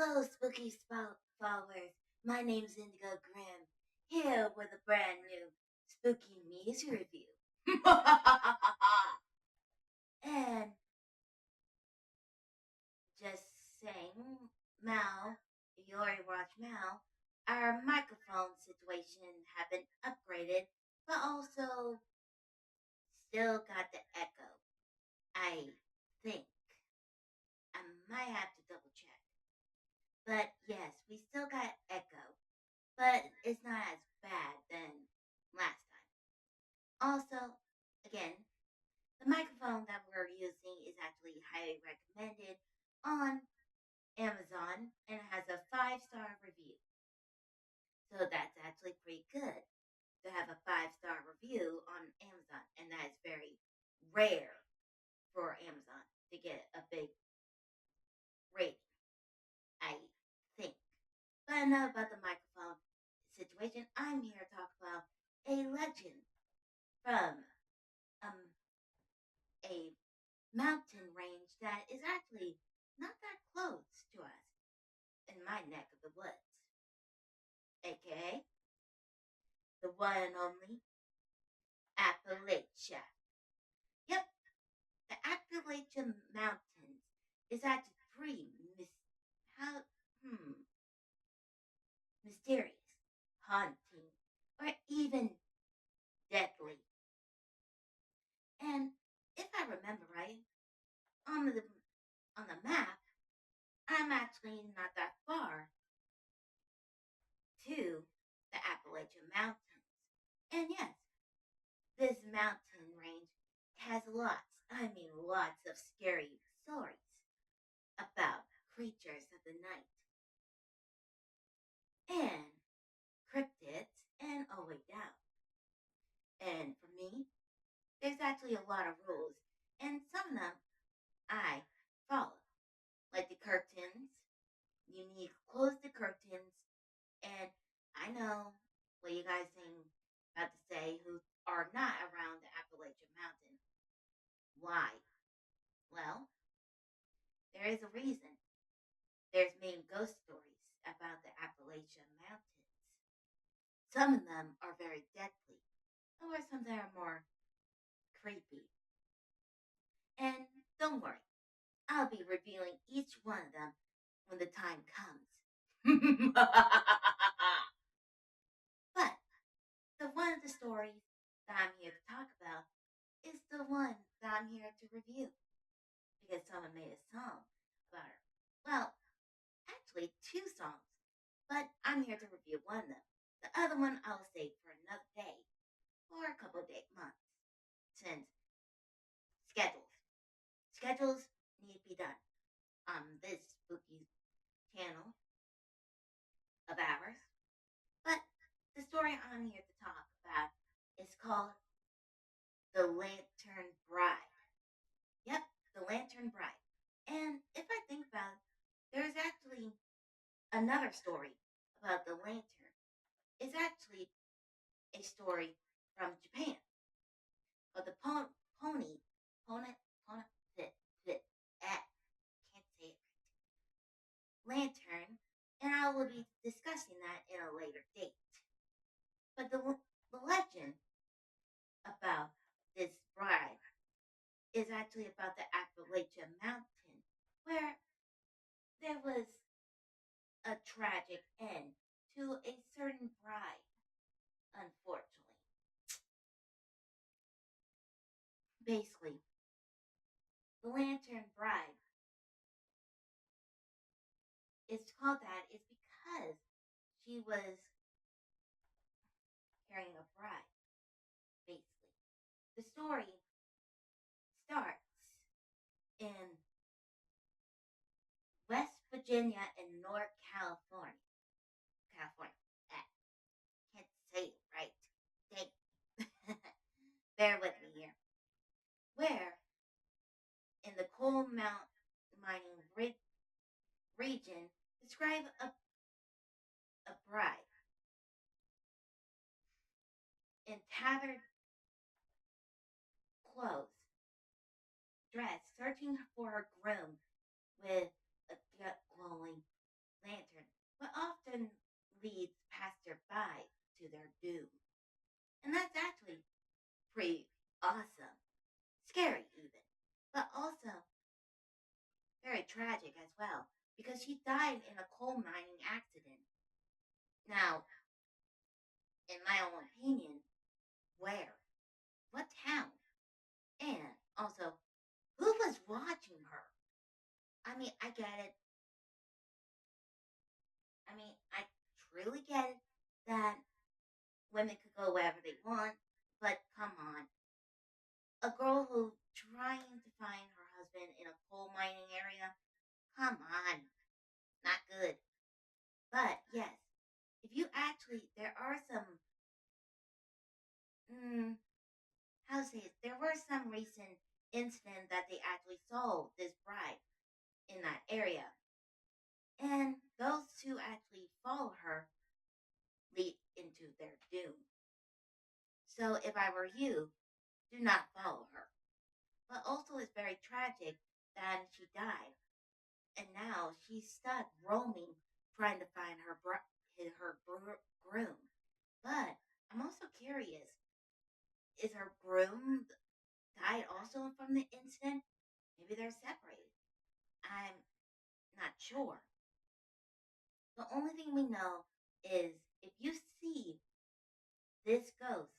Hello, spooky followers. My name's Indigo Grimm, here with a brand new spooky music review. And just saying, Mal, if you already watched Mal, our microphone situation have been upgraded, but also still got the echo. I think. I might have to double check. But yes, we still got echo, but it's not as bad than last time. Also, again, the microphone that we're using is actually highly recommended on Amazon and it has a 5-star review. So that's actually pretty good to have a 5-star review on Amazon, and that is very rare for Amazon to get a big rating, I think. But enough about the microphone situation. I'm here to talk about a legend from um, a mountain range that is actually not that close to us in my neck of the woods, aka the one and only Appalachia. Yep, the Appalachian Mountains is actually pretty how, mysterious, haunting, or even deadly. And if I remember right, on the map, I'm actually not that far to the Appalachian Mountains. And yes, this mountain range has lots of scary stories about creatures of the night and cryptids and all the way down. And for me, there's actually a lot of rules, and some of them I follow. Like the curtains, you need to close the curtains, and I know what you guys think about to say who are not around the Appalachian Mountain. Why? Well, there is a reason. There's many ghost stories about the Appalachian Mountains. Some of them are very deadly, or some that are more creepy. And don't worry, I'll be revealing each one of them when the time comes. But the one of the stories that I'm here to talk about is the one that I'm here to review because someone made a song about her. Well, actually, 2 songs, but I'm here to review one of them. The other one I'll save for another day or a couple of months since schedules need to be done on this spooky channel of ours. But the story I'm here to talk about is called The Lantern Bride. Yep, The Lantern Bride. And if I think about it, there's actually another story about the lantern. It's actually a story from Japan. But the pony, can't say it right. Lantern, and I will be discussing that in a later date. But the legend about this bride is actually about the Appalachian Mountain, where there was a tragic end to a certain bride, unfortunately. Basically, the Lantern Bride is called that is because she was carrying a bride, basically. The story starts in West Virginia and North California. California. Ah, can't say it right. Dang. Bear with me here. Where in the coal mining region describe a bride in tattered clothes, dress, searching for her groom with a gut glowing leads passerby to their doom. And that's actually pretty awesome. Scary, even. But also very tragic as well, because she died in a coal mining accident. Now, in my own opinion, where? What town? And also, who was watching her? I mean, I get it. I mean, I truly get it that women could go wherever they want, but come on. A girl who trying to find her husband in a coal mining area? Come on. Not good. But yes, if you actually, there are some, mm, how to say it, there were some recent incidents that they actually saw this bride in that area. And those who actually follow her lead into their doom. So if I were you, do not follow her. But also it's very tragic that she died. And now she's stuck roaming, trying to find her groom. But I'm also curious: is her groom died also from the incident? Maybe they're separated. I'm not sure. The only thing we know is if you see this ghost,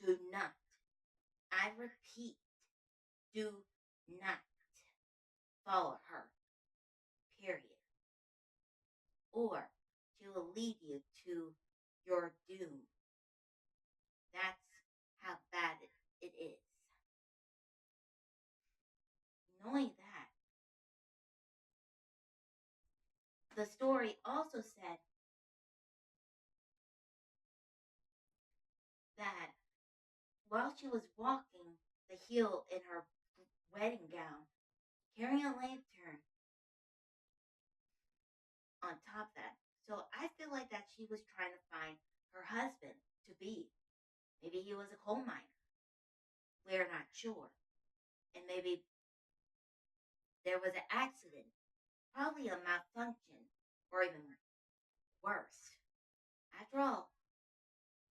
do not, I repeat, do not follow her, period. Or she will lead you to your doom. That's how bad it is. Knowing that, the story also said that while she was walking the hill in her wedding gown, carrying a lantern on top of that. So I feel like that she was trying to find her husband to be. Maybe he was a coal miner. We're not sure. And maybe there was an accident, probably a malfunction, or even worse. After all,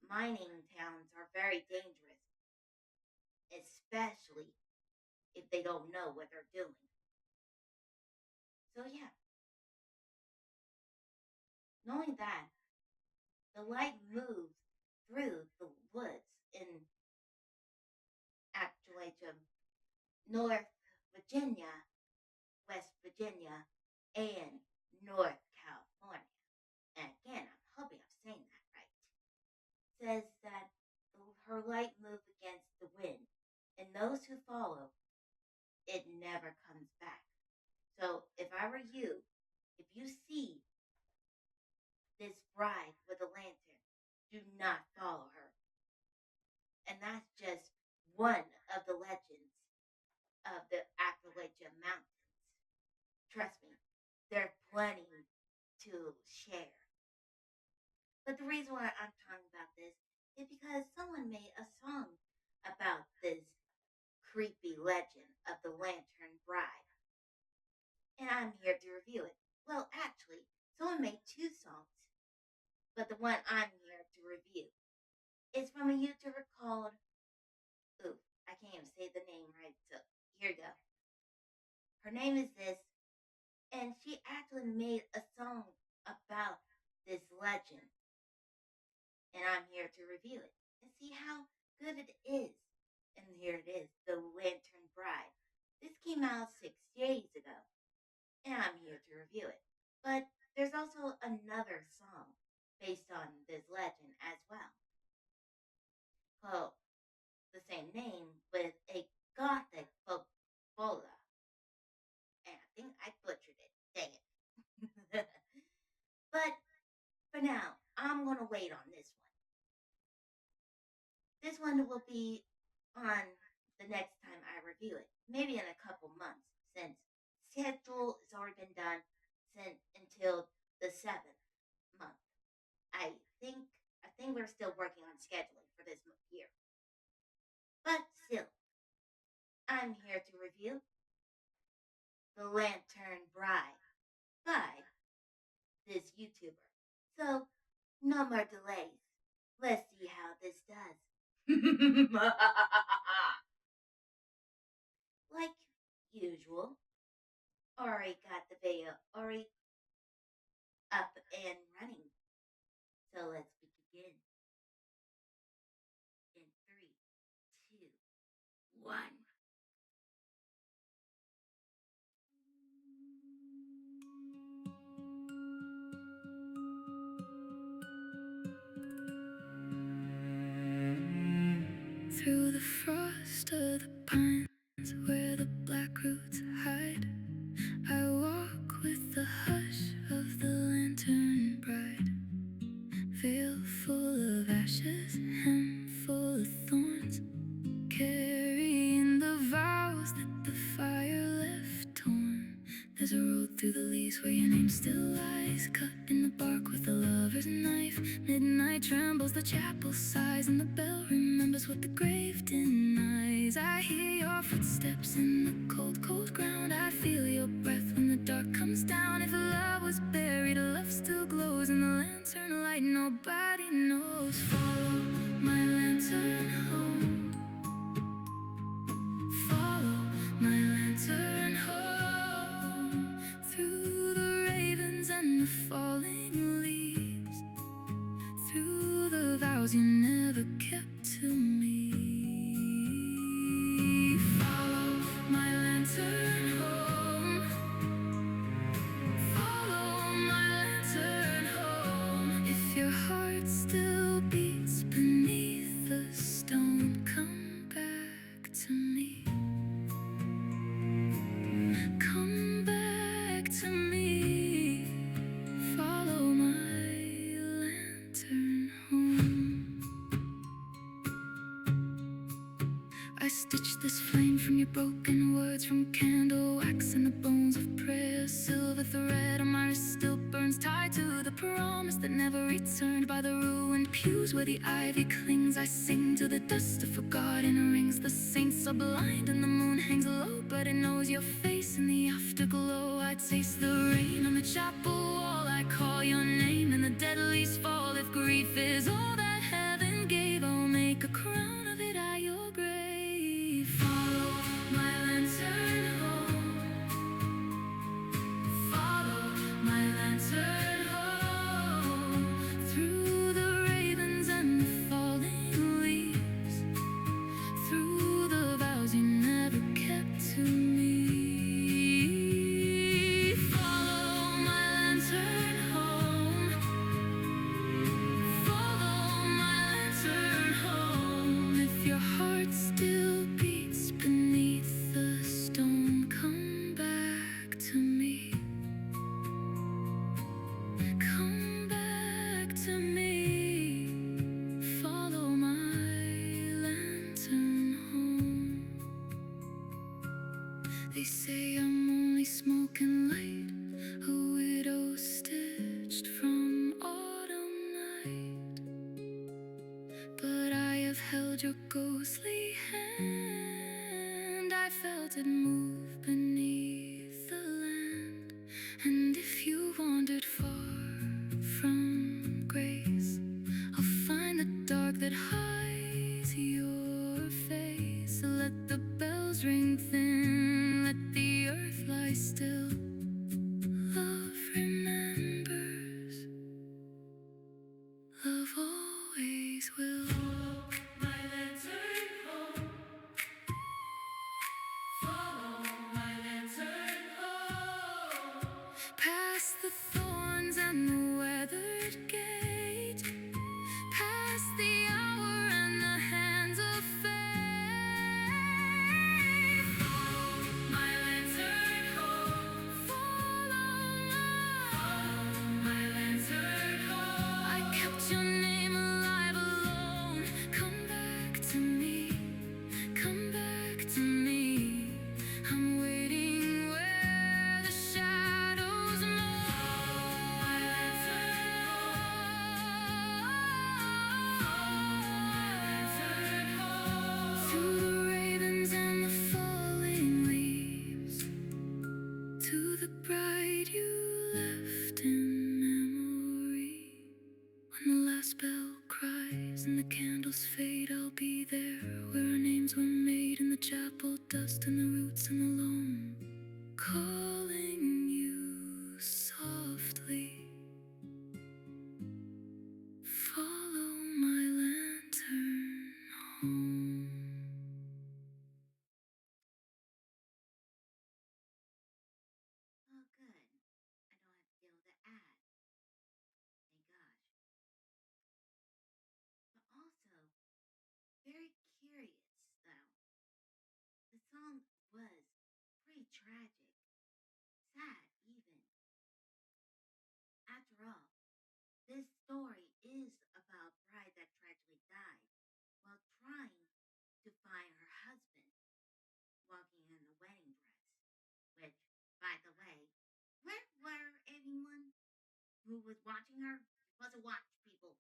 mining towns are very dangerous, especially if they don't know what they're doing. So yeah, knowing that the light moves through the woods in Appalachian, North Virginia, West Virginia, and North California. And again, I'm hoping I'm saying that right. Says that her light moves against the wind, and those who follow, it never comes back. So if I were you, if you see this bride with a lantern, do not follow her. And that's just one of the legends of the Appalachian Mountains. Trust me, there's plenty to share. But the reason why I'm talking about this is because someone made a song about this creepy legend of the Lantern Bride. And I'm here to review it. Well, actually, someone made two songs, but the one I'm here to review is from a YouTuber called, ooh, I can't even say the name right, so here you go. Her name is this, and she actually made a song about this legend. And I'm here to review it and see how good it is. And here it is, The Lantern Bride. This came out 6 days ago, and I'm here to review it. But there's also another song based on this legend as well, called the same name with a gothic footballer. And I think I butchered it. Dang it. But for now, I'm going to wait on this one. This one will be on the next time I review it, maybe in a couple months, since schedule has already been done since until the 7th month. I think I think we're still working on scheduling for this year, but still, I'm here to review The Lantern Bride by this YouTuber. So, no more delays. Let's see how this does. Like usual, Ori got the video Ori up and running. So let's begin in three, two, one. Through the frost of the pines, where the black roots hide, I walk with the hush of the lantern bride. Veil full of ashes, hem full of thorns, carrying the vows that the fire left torn. There's a road through the leaves where your name still lies, cut in the bark with a lover's knife. Midnight trembles, the chapel sighs, and the bell remembers what the grave denies. I hear your footsteps in the cold, cold ground. I feel your breath when the dark comes down. If love was buried, love still glows in the lantern light nobody knows. Follow my lantern home. Follow my lantern home. Through the ravens and the falling leaves, through the vows you never kept to me. Follow my lantern home. Follow my lantern home. If your heart still beats beneath the stone, come back to me. Come back to me. Follow my lantern home. I stitched this flame from your broken words, from candle wax and the bones of prayer. Silver thread on my wrist still burns, tied to the promise that never returned. By the ruined pews where the ivy clings, I sing to the dust of forgotten rings. The saints are blind and the moon hangs low, but it knows your face in the afterglow. I taste the rain on the chapel wall, I call your name and the dead leaves fall. If grief is all that heaven gave, I'll make a crown of it at your grave. Follow my lantern home. Follow my lantern home. Through the ravens and the falling leaves, through the vows you never kept to me. Follow my lantern home. Follow my lantern home. If your heart still beats beneath the stone, come back to me. Come back to me. Follow my lantern home. They say I'm only smoke and light, a widow stitched from autumn night. But I have held your ghostly hand, I felt it move beneath the land. And if you wandered far from grace, I'll find the dark that hides your face. Let the bells ring thin, let the earth lie still. Love remembers, love always will. Follow my lantern home. Follow my lantern home. Past the thorns and the weathered gate, past the hour and the hands of fate. Follow my lantern home. Follow my lantern home. I kept your name alive alone. Come back to me. Come back to me. I'm waiting where the shadows moan. My lantern home. candles fade, I'll be there where our names were made in the chapel, dust and the roots and the loam, calling you softly. Follow my lantern home. Oh, good. I don't have to deal with the ad. Thank gosh. But also, very curious, though. The song was pretty tragic, sad even. After all, this story is about a bride that tragically died while trying to find her husband walking in a wedding dress. Which, by the way, where were anyone who was watching her? Was a watch, people.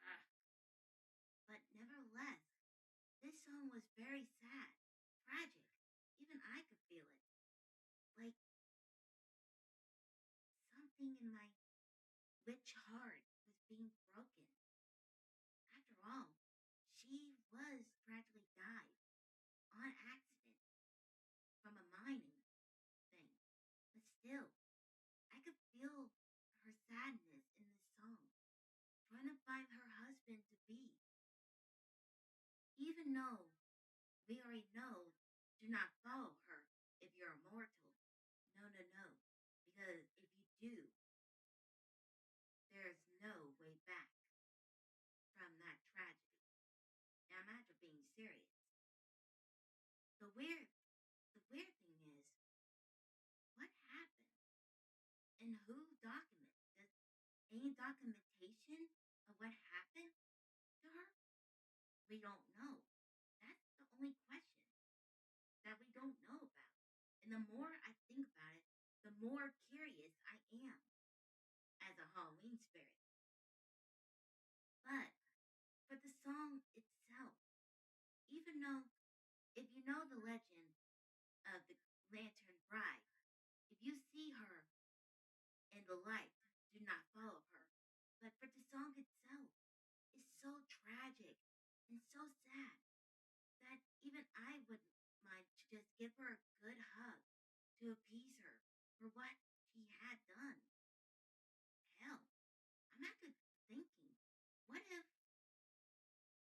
Ugh. But nevertheless, this song was very sad, tragic. Even I could feel it. Like something in my witch heart was being broken. After all, she was tragically died on accident from a mining thing. But still, I could feel her sadness in this song, trying to find her husband to be. Even though we already know, do not follow her if you're immortal. No, no, no. Because if you do, there's no way back from that tragedy. Now imagine being serious. The weird the weird thing is, what happened? And who documented? Does any documentation of what happened to her? We don't know. That's the only question that we don't know about. And the more I think about it, the more curious I am as a Halloween spirit. But for the song itself, even though if you know the legend of the Lantern Bride, if you see her in the light, do not follow her. But for the song itself, is so tragic and so sad that even I wouldn't mind to just give her a good hug to appease her for what she had done. Hell, I'm actually thinking, what if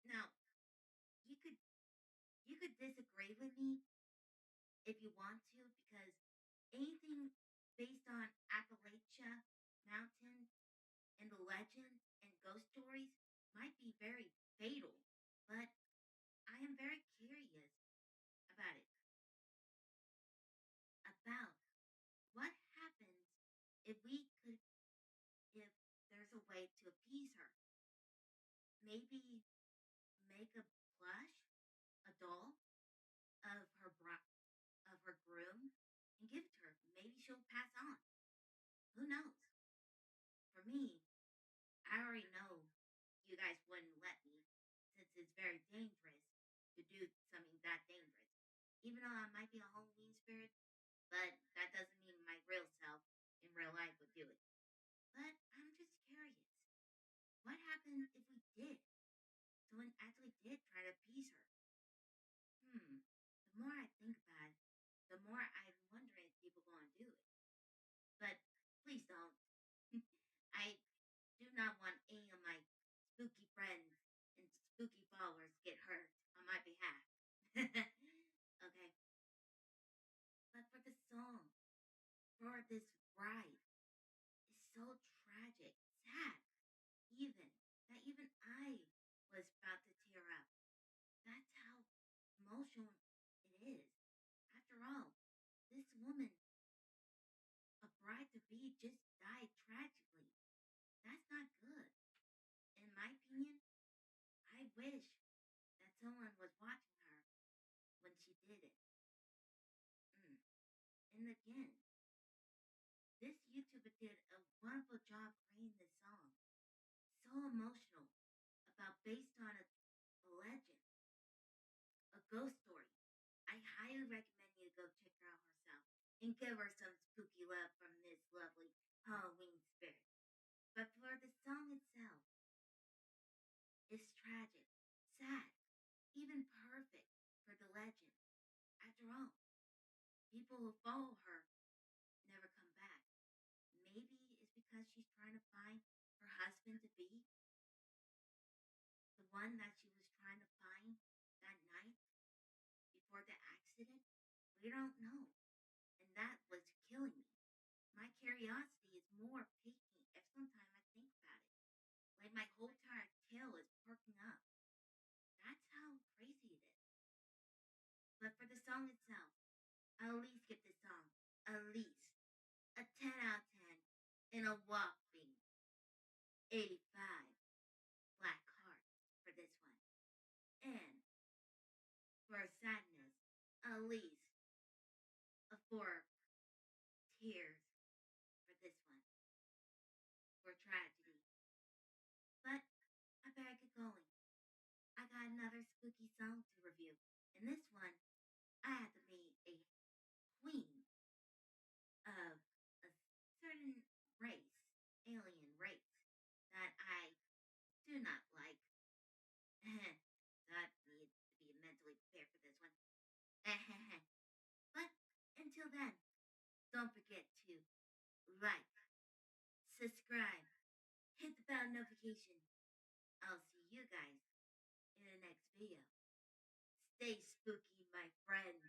now you could you could disagree with me if you want to, because anything based on Appalachia Mountain and the legend and ghost stories might be very fatal, but I am very curious about it. About what happens if we could, if there's a way to appease her. Maybe make a plush, a doll of of her groom, and give it to her. Maybe she'll pass on. Who knows? For me, I already know you guys wouldn't let me, since it's very dangerous to do something that dangerous. Even though I might be a Halloween spirit, but that doesn't mean my real self in real life would do it. But I'm just curious. What happened if we did? Someone actually did try to appease her. Hmm. The more I think about it, the more I'm wondering if people gonna do it. But please don't. I do not want any of my spooky friends and spooky followers get hurt on my behalf. Okay. But for the song, for this bride, is so tragic, sad, even that even I was about to tear up. That's how emotional it is. After all, this woman, a bride to be, just died tragically. That's not good. In my opinion, I wish that someone was watching her when she did it. Mm. And again, this YouTuber did a wonderful job creating this song. So emotional, about based on a legend, a ghost story. I highly recommend you to go check her out herself and give her some spooky love from this lovely Halloween spirit. But for the song itself, it's tragic. After all, people who follow her never come back. Maybe it's because she's trying to find her husband to be, the one that she was trying to find that night before the accident. We don't know. And that was killing me. My curiosity is more piquing every time I think about it. Like my whole entire tail is perking up. That's how crazy it is. But for the song itself, I'll at least give this song at least a 10 out of 10 and a whopping 85 black hearts for this one. And for sadness, at least a 4 tears for this one. For tragedy. But I better get going. I got another spooky song to review. In this one, I had to meet a queen of a certain race, alien race, that I do not like. God needs to be mentally prepared for this one. But until then, don't forget to like, subscribe, hit the bell notification. I'll see you guys in the next video. Stay spooky, my friends.